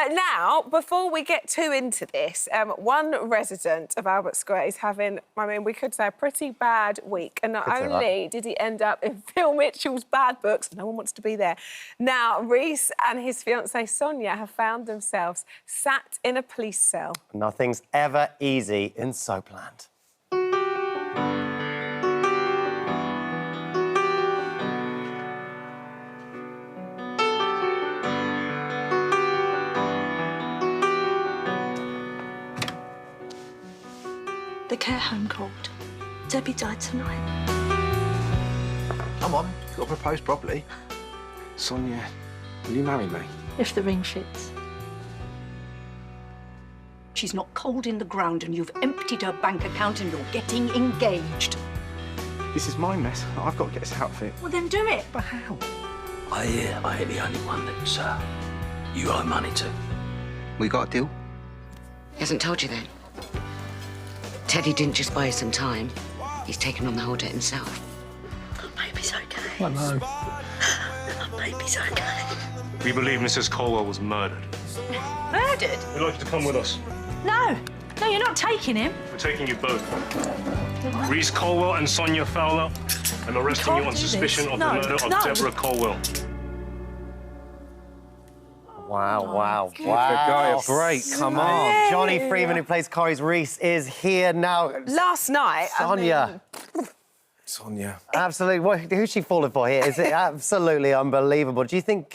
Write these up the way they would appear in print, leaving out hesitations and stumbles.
Now, before we get too into this, one resident of Albert Square is having, I mean, we could say a pretty bad week. And not only did he end up in Phil Mitchell's bad books, no one wants to be there. Now, Reiss and his fiancée Sonia have found themselves sat in a police cell. Nothing's ever easy in Soapland. The care home called. Debbie died tonight. Come on, you've got to propose properly. Sonia, will you marry me? If the ring fits. She's not cold in the ground and you've emptied her bank account and you're getting engaged. This is my mess. I've got to get this outfit. Well, then do it. But how? I ain't the only one that you owe money to. We got a deal? He hasn't told you then. Teddy didn't just buy you some time. He's taken on the whole debt himself. Oh, baby's okay. I know. Oh, baby's okay. We believe Mrs. Colwell was murdered. Murdered? We'd like you to come with us. No, you're not taking him. We're taking you both. Reiss Colwell and Sonia Fowler. I'm arresting you on suspicion of the murder of Deborah Colwell. Wow. Give the guy a break, come on. Jonny Freeman, who plays Corrie's Reiss, is here now. Last night, Sonia. Sonia. Absolutely. Who's she falling for here? Is it absolutely unbelievable? Do you think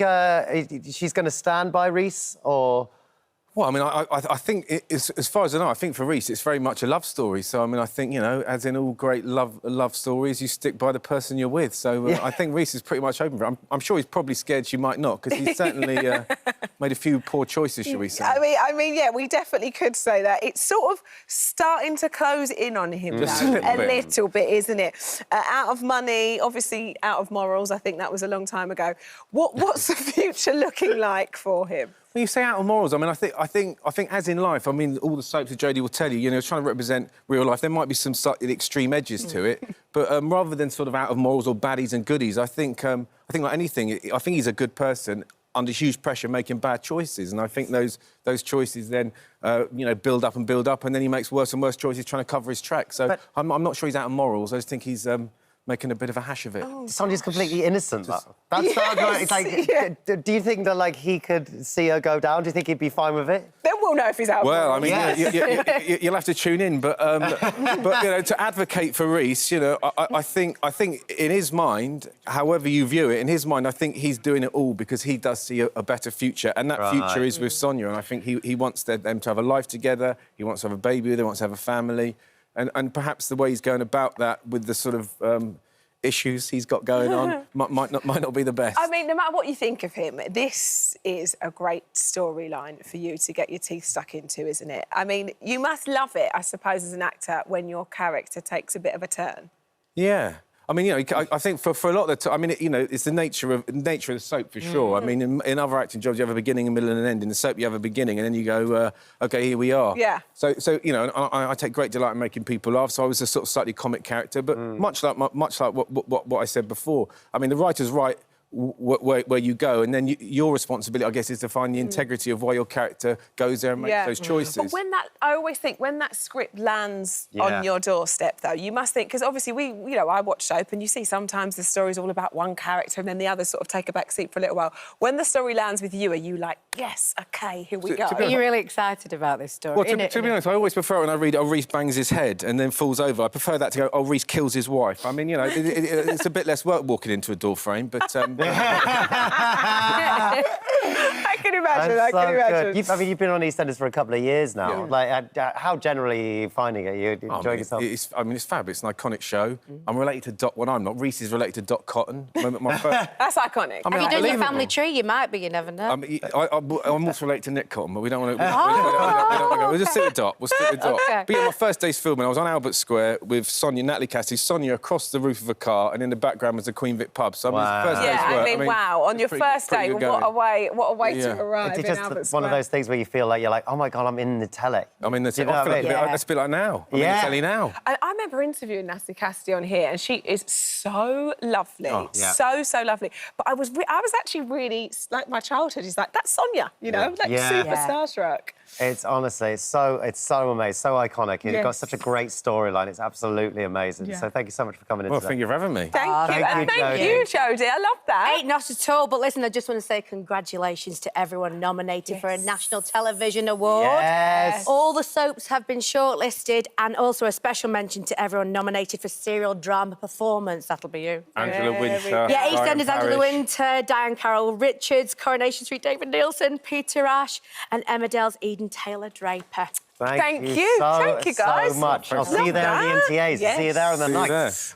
she's going to stand by Reiss, or...? Well, I mean, I think, as far as I know, I think for Reiss, it's very much a love story. So, I mean, I think, you know, as in all great love stories, you stick by the person you're with. So I think Reiss is pretty much open for it. I'm sure he's probably scared she might not, because he's certainly made a few poor choices, shall we say. I mean, yeah, we definitely could say that. It's sort of starting to close in on him, Just though. a little bit, isn't it? Out of money, obviously out of morals. I think that was a long time ago. What's the future looking like for him? Well, you say out of morals. I mean, I think as in life, I mean, all the soaps that Jodie will tell you, you know, trying to represent real life, there might be some slightly extreme edges to it, but rather than sort of out of morals or baddies and goodies, I think like anything, I think he's a good person under huge pressure making bad choices, and I think those choices then, you know, build up, and then he makes worse and worse choices trying to cover his tracks. So I'm not sure he's out of morals. I just think he's making a bit of a hash of it. Sonia's completely innocent, though. That's do you think that, like, he could see her go down? Do you think he'd be fine with it? Then we'll know if he's out. Well, I mean, you'll have to tune in, but you know, to advocate for Reiss, you know, I think in his mind, however you view it, in his mind, I think he's doing it all because he does see a better future, and that future is with Sonia, and I think he wants them to have a life together. He wants to have a baby with her, he wants to have a family. And perhaps the way he's going about that with the sort of issues he's got going on might not be the best. I mean, no matter what you think of him, this is a great storyline for you to get your teeth stuck into, isn't it? I mean, you must love it, I suppose, as an actor, when your character takes a bit of a turn. Yeah. I mean, you know, I think for a lot of the time, I mean, you know, it's the nature of the soap, for sure. I mean, in other acting jobs, you have a beginning, a middle and an end. In the soap, you have a beginning, and then you go, OK, here we are. Yeah. So you know, I take great delight in making people laugh, so I was a sort of slightly comic character, but much like what I said before, I mean, the writer's right where you go, and then your responsibility, I guess, is to find the integrity of why your character goes there and makes those choices. But I always think when that script lands on your doorstep, though, you must think, because obviously I watch soap, and you see sometimes the story's all about one character, and then the others sort of take a back seat for a little while. When the story lands with you, are you like, yes, OK, here we go? Are you really excited about this story? Well, to be honest, I always prefer when I read, oh, Reiss bangs his head and then falls over. I prefer that to go, oh, Reiss kills his wife. I mean, you know, it's a bit less work walking into a door frame, but... I can imagine. I mean, you've been on EastEnders for a couple of years now. Yeah. Like, how generally are you finding it? You enjoying yourself? It's fab. It's an iconic show. I'm related to Dot. Well, I'm not. Reiss is related to Dot Cotton. That's iconic. I mean, have you done your family tree? You might be. You never know. I'm also related to Nick Cotton, but we don't want to. We'll just stick with Dot. We'll stick with Dot. Okay. But yeah, my first day's filming, I was on Albert Square with Sonia, Natalie Cassidy, Sonia across the roof of a car, and in the background was the Queen Vic pub. So I mean, it's the first day's work. Wow. On your first day, what a way to arrive in Albert one Square. of those things where you feel like you're like, oh my God, I'm in the telly. I mean, Do you know what I mean? that's a bit like now. I'm in the telly now. I remember interviewing Nasty Cassidy on here, and she is so lovely, so lovely. But I was actually really, like, my childhood is like, that's Sonia, you know, like super starstruck. It's honestly, it's so amazing, so iconic. You've got such a great storyline. It's absolutely amazing. So thank you so much for coming in today. Thank you for having me. Thank you, and thank you, Jodie. I love that. Ain't not at all, but listen, I just want to say congratulations to everyone nominated for a National Television Award. Yes. All the soaps have been shortlisted, and also a special mention to everyone nominated for serial drama performance. That'll be you. Angela Winter. Yeah, EastEnders Angela Parish. Winter, Diane Carroll Richards, Coronation Street David Nielsen, Peter Ash, and Emmerdale's Eden Taylor Draper. Thank you Thank you, guys. so much. I'll see you there on the NTAs. See you there on the night.